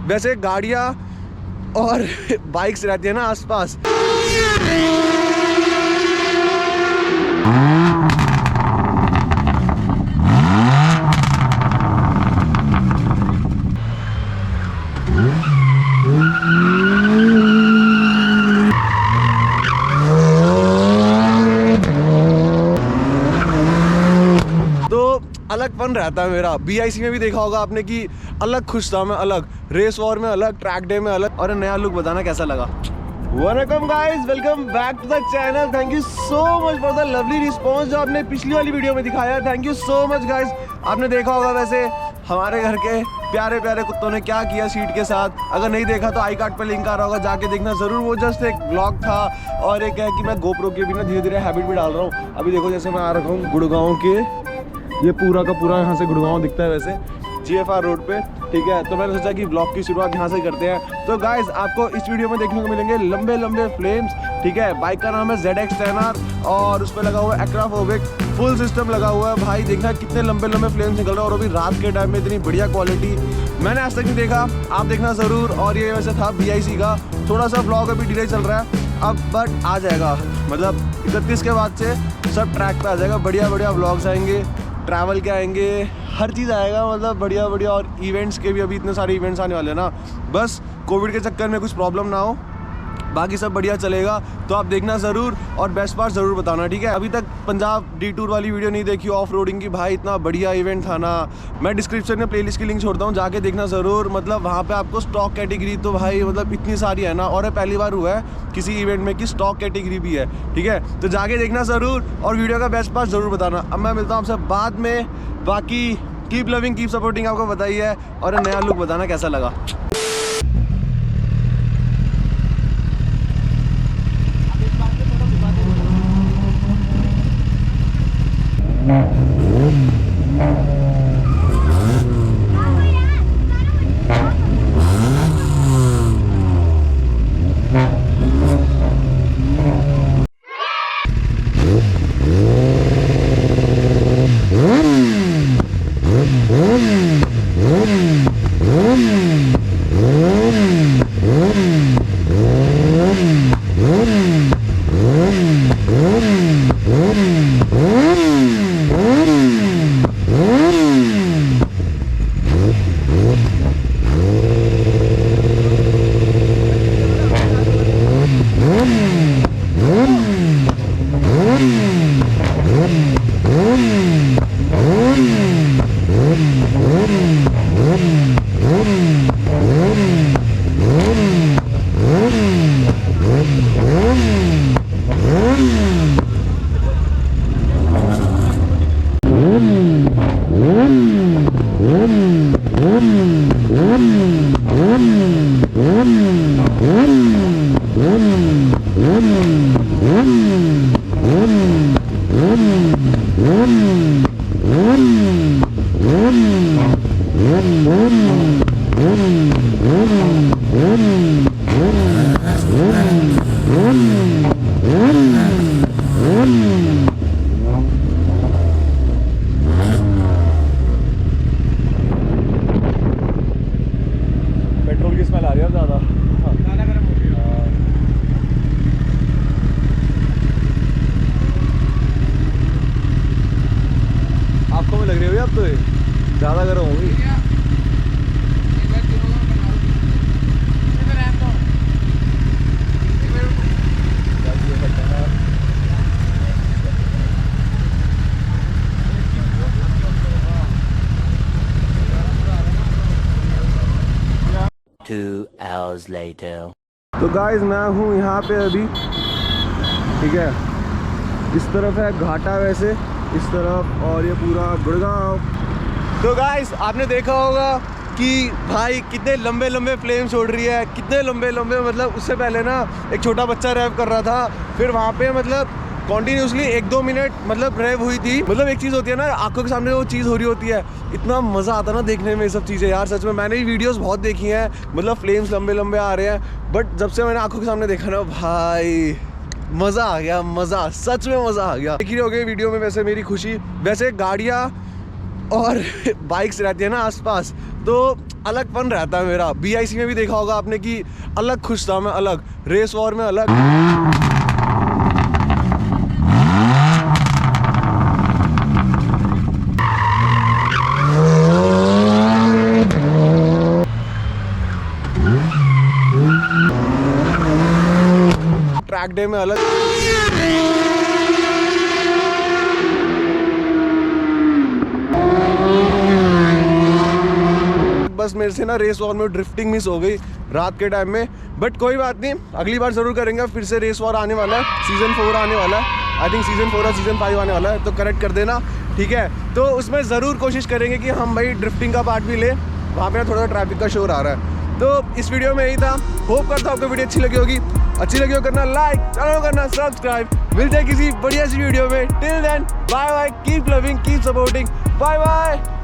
वैसे गाड़ियाँ और बाइक्स रहती है ना आसपास, अलग फन रहता है मेरा। BIC में भी देखा होगा आपने कि अलग खुश था मैं, अलग रेस वॉर में अलग, ट्रैक डे में अलग। और नया लुक बताना कैसा लगा। Welcome guys, welcome back to the channel. Thank you so much for the lovely response जो आपने पिछली वाली वीडियो में दिखाया। Thank you so much guys. आपने देखा होगा वैसे हमारे घर के प्यारे प्यारे कुत्तों ने क्या किया सीट के साथ। अगर नहीं देखा तो आई कार्ड पे लिंक आ रहा होगा, जाके देखना जरूर। वो जस्ट एक ब्लॉग था और एक है कि मैं GoPro की भी ना धीरे धीरे हैबिट भी डाल रहा हूँ। अभी देखो जैसे मैं आ रखा हूँ गुड़गांव के, ये पूरा का पूरा यहाँ से गुड़गांव दिखता है वैसे GFR रोड पे, ठीक है। तो मैंने सोचा कि ब्लॉग की शुरुआत यहाँ से करते हैं। तो गाइस आपको इस वीडियो में देखने को मिलेंगे लंबे लंबे फ्लेम्स, ठीक है। बाइक का नाम है ZX 10R और उस पर लगा हुआ है एक्राफोबिक फुल सिस्टम लगा हुआ है। भाई देखना कितने लंबे लंबे फ्लेम्स निकल रहे हैं, और अभी रात के टाइम में इतनी बढ़िया क्वालिटी मैंने आज तक नहीं देखा। आप देखना ज़रूर। और ये वैसे था BIC का, थोड़ा सा ब्लॉग अभी डिले चल रहा है अब, बट आ जाएगा। मतलब 31 के बाद से सब ट्रैक पे आ जाएगा। बढ़िया बढ़िया व्लॉग्स आएंगे, ट्रैवल के आएंगे, हर चीज़ आएगा। मतलब बढ़िया बढ़िया। और इवेंट्स के भी अभी इतने सारे इवेंट्स आने वाले हैं ना, बस कोविड के चक्कर में कुछ प्रॉब्लम ना हो, बाकी सब बढ़िया चलेगा। तो आप देखना ज़रूर और बेस्ट पार्ट ज़रूर बताना, ठीक है। अभी तक पंजाब D-Tour वाली वीडियो नहीं देखी ऑफ रोडिंग की, भाई इतना बढ़िया इवेंट था ना। मैं डिस्क्रिप्शन में प्लेलिस्ट की लिंक छोड़ता हूँ, जाके देखना ज़रूर। मतलब वहाँ पे आपको स्टॉक कैटेगरी तो भाई मतलब इतनी सारी है ना, और ये पहली बार हुआ है किसी इवेंट में कि स्टॉक कैटेगरी भी है, ठीक है। तो जाके देखना ज़रूर और वीडियो का बेस्ट पार्ट ज़रूर बताना। अब मैं मिलता हूँ आपसे बाद में। बाकी कीप लविंग कीप सपोर्टिंग, आपको बताइए। और नया लुक बताना कैसा लगा। पेट्रोल की स्मेल आ रही है ज़्यादा, ज़्यादा गर्म हो गया। आपको भी लग रही होगी अब तो, ये ज़्यादा गर्म होगी। तो गाइस मैं हूँ यहाँ पे अभी, ठीक है। इस तरफ है घाटा वैसे, इस तरफ, और ये पूरा गुड़गांव। तो गाइस आपने देखा होगा कि भाई कितने लंबे लंबे फ्लेम छोड़ रही है, कितने लंबे लंबे। मतलब उससे पहले ना एक छोटा बच्चा रैव कर रहा था, फिर वहाँ पे मतलब कॉन्टीन्यूसली 1-2 मिनट मतलब रैव हुई थी। मतलब एक चीज़ होती है ना, आंखों के सामने वो चीज़ हो रही होती है, इतना मज़ा आता ना देखने में ये सब चीज़ें यार। सच में मैंने भी वीडियोस बहुत देखी हैं, मतलब फ्लेम्स लंबे लंबे आ रहे हैं, बट जब से मैंने आंखों के सामने देखा ना भाई मज़ा आ गया, मज़ा, सच में मज़ा आ गया। देख रही हो गई वीडियो में वैसे मेरी खुशी। वैसे गाड़ियाँ और बाइक्स रहती है ना आसपास, तो अलग फन रहता है मेरा। BIC में भी देखा होगा आपने कि अलग खुश था मैं, अलग रेस वॉर में अलग। ट्रैक डे में अलग। बस मेरे से ना रेस वॉर में ड्रिफ्टिंग मिस हो गई रात के टाइम में, बट कोई बात नहीं, अगली बार जरूर करेंगे। फिर से रेस वॉर आने वाला है, सीजन 4 आने वाला है, आई थिंक सीजन 4 या सीजन 5 आने वाला है, तो करेक्ट कर देना, ठीक है। तो उसमें ज़रूर कोशिश करेंगे कि हम भाई ड्रिफ्टिंग का पार्ट भी ले। वहाँ पे ना थोड़ा ट्रैफिक का शोर आ रहा है। तो इस वीडियो में यही था, होप करता हूँ आपको वीडियो अच्छी लगी होगी। अच्छी लगी हो करना लाइक, चैनल करना सब्सक्राइब। मिलते हैं किसी बढ़िया सी वीडियो में। Till then bye bye, keep loving, keep supporting, bye bye.